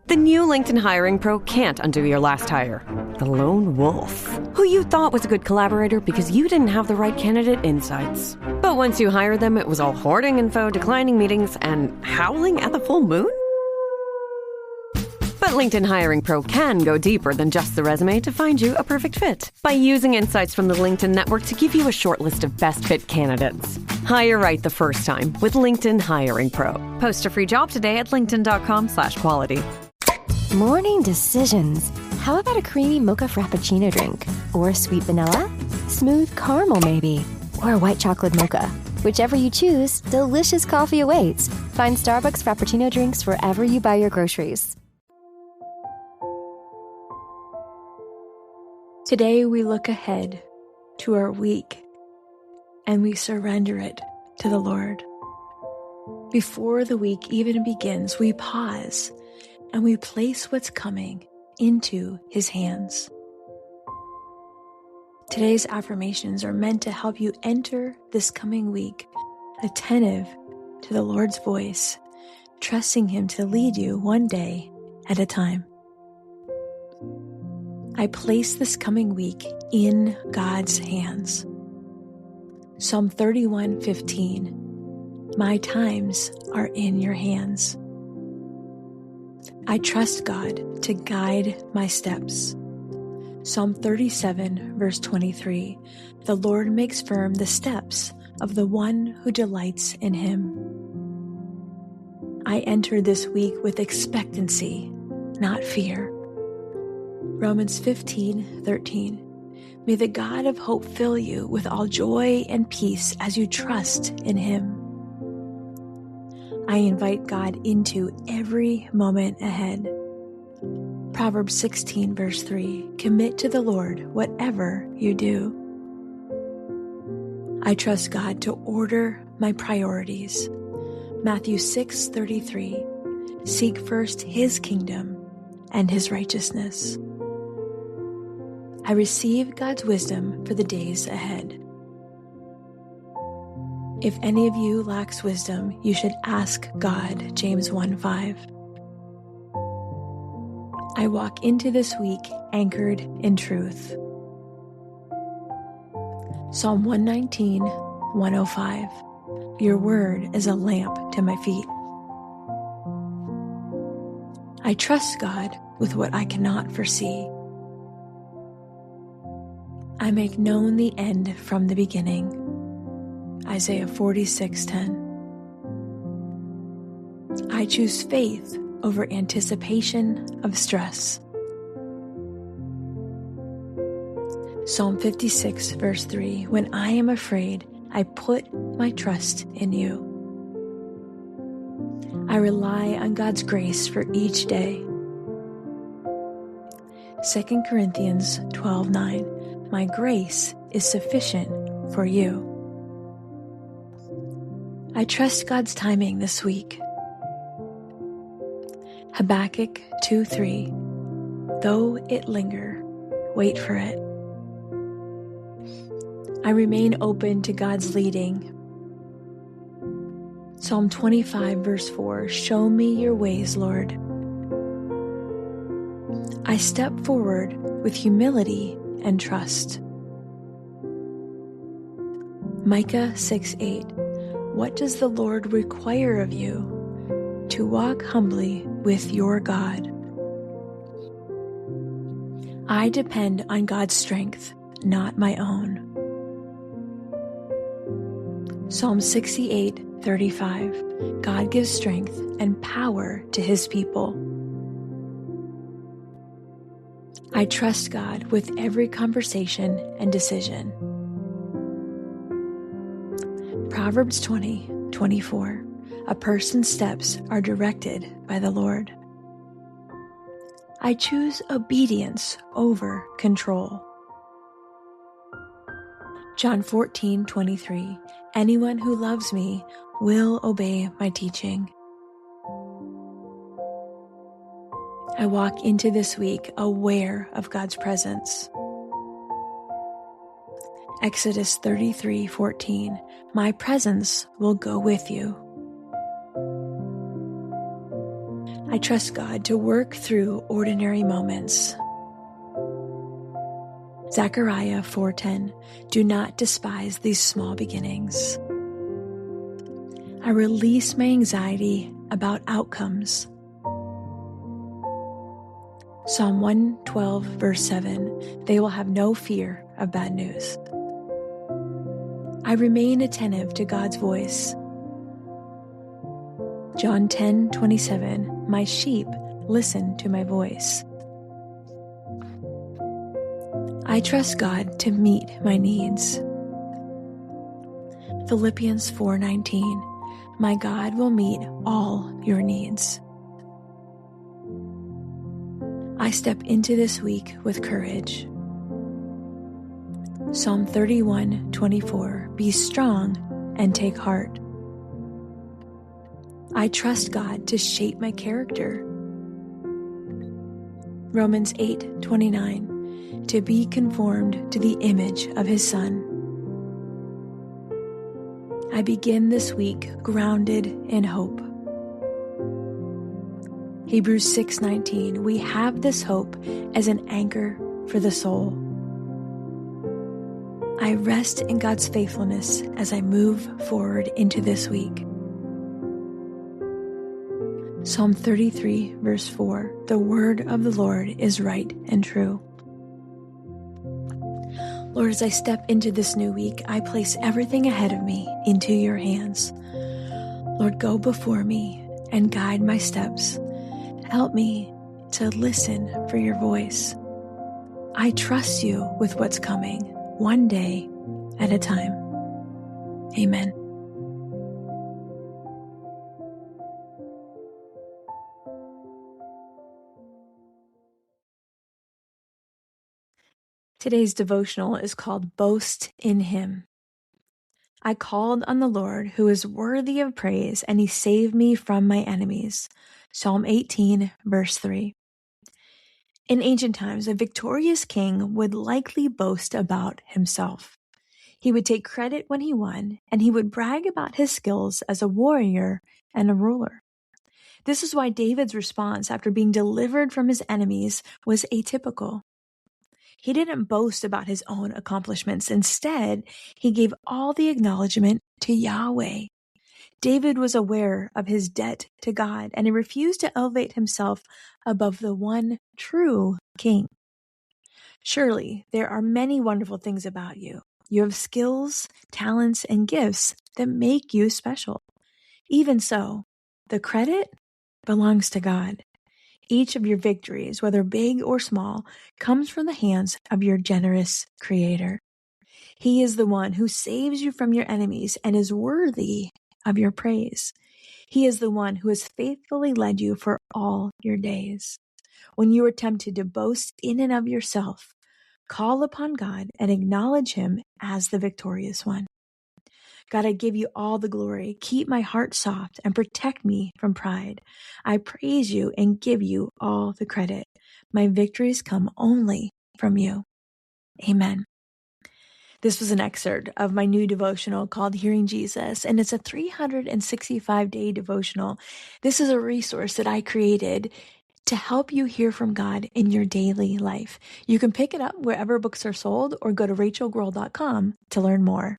The new LinkedIn Hiring Pro can't undo your last hire. The lone wolf, who you thought was a good collaborator because you didn't have the right candidate insights. But once you hired them, it was all hoarding info, declining meetings, and howling at the full moon? But LinkedIn Hiring Pro can go deeper than just the resume to find you a perfect fit. By using insights from the LinkedIn network to give you a short list of best fit candidates. Hire right the first time with LinkedIn Hiring Pro. Post a free job today at linkedin.com/quality. Morning decisions. How about a creamy mocha frappuccino drink? Or sweet vanilla? Smooth caramel maybe? Or a white chocolate mocha? Whichever you choose, delicious coffee awaits. Find Starbucks Frappuccino drinks wherever you buy your groceries. Today we look ahead to our week and we surrender it to the Lord. Before the week even begins, we pause and we place what's coming into His hands. Today's affirmations are meant to help you enter this coming week attentive to the Lord's voice, trusting Him to lead you one day at a time. I place this coming week in God's hands. Psalm 31:15. My times are in your hands. I trust God to guide my steps. Psalm 37, verse 23. The Lord makes firm the steps of the one who delights in Him. I enter this week with expectancy, not fear. Romans 15:13. May the God of hope fill you with all joy and peace as you trust in Him. I invite God into every moment ahead. Proverbs 16, verse 3. Commit to the Lord whatever you do. I trust God to order my priorities. Matthew 6:33. Seek first His kingdom and His righteousness. I receive God's wisdom for the days ahead. If any of you lacks wisdom, you should ask God, James 1:5. I walk into this week anchored in truth. Psalm 119:105. Your word is a lamp to my feet. I trust God with what I cannot foresee. I make known the end from the beginning. Isaiah 46:10. I choose faith over anticipation of stress. Psalm 56, verse 3. When I am afraid, I put my trust in you. I rely on God's grace for each day. 2 Corinthians 12:9. My grace is sufficient for you. I trust God's timing this week. Habakkuk 2:3. Though it linger, wait for it. I remain open to God's leading. Psalm 25, verse 4. Show me your ways, Lord. I step forward with humility and trust. Micah 6:8. What does the Lord require of you? To walk humbly with your God. I depend on God's strength, not my own. Psalm 68:35. God gives strength and power to His people. I trust God with every conversation and decision. Proverbs 20:24. A person's steps are directed by the Lord. I choose obedience over control. John 14:23. Anyone who loves me will obey my teaching. I walk into this week aware of God's presence. Exodus 33:14. My presence will go with you. I trust God to work through ordinary moments. Zechariah 4:10, do not despise these small beginnings. I release my anxiety about outcomes. Psalm 112, verse 7, they will have no fear of bad news. I remain attentive to God's voice. John 10:27, my sheep listen to my voice. I trust God to meet my needs. Philippians 4:19, my God will meet all your needs. I step into this week with courage. Psalm 31:24, be strong and take heart. I trust God to shape my character. Romans 8:29, to be conformed to the image of His Son. I begin this week grounded in hope. Hebrews 6:19, we have this hope as an anchor for the soul. I rest in God's faithfulness as I move forward into this week. Psalm 33, verse 4, the word of the Lord is right and true. Lord, as I step into this new week, I place everything ahead of me into your hands. Lord, go before me and guide my steps. Help me to listen for your voice. I trust you with what's coming, one day at a time. Amen. Today's devotional is called Boast in Him. I called on the Lord who is worthy of praise, and He saved me from my enemies. Psalm 18, verse 3. In ancient times, a victorious king would likely boast about himself. He would take credit when he won, and he would brag about his skills as a warrior and a ruler. This is why David's response after being delivered from his enemies was atypical. He didn't boast about his own accomplishments. Instead, he gave all the acknowledgement to Yahweh. David was aware of his debt to God, and he refused to elevate himself above the one true King. Surely, there are many wonderful things about you. You have skills, talents, and gifts that make you special. Even so, the credit belongs to God. Each of your victories, whether big or small, comes from the hands of your generous Creator. He is the one who saves you from your enemies and is worthy of your praise. He is the one who has faithfully led you for all your days. When you are tempted to boast in and of yourself, call upon God and acknowledge Him as the victorious one. God, I give you all the glory. Keep my heart soft and protect me from pride. I praise you and give you all the credit. My victories come only from you. Amen. This was an excerpt of my new devotional called Hearing Jesus, and it's a 365-day devotional. This is a resource that I created to help you hear from God in your daily life. You can pick it up wherever books are sold or go to rachaelgrohl.com to learn more.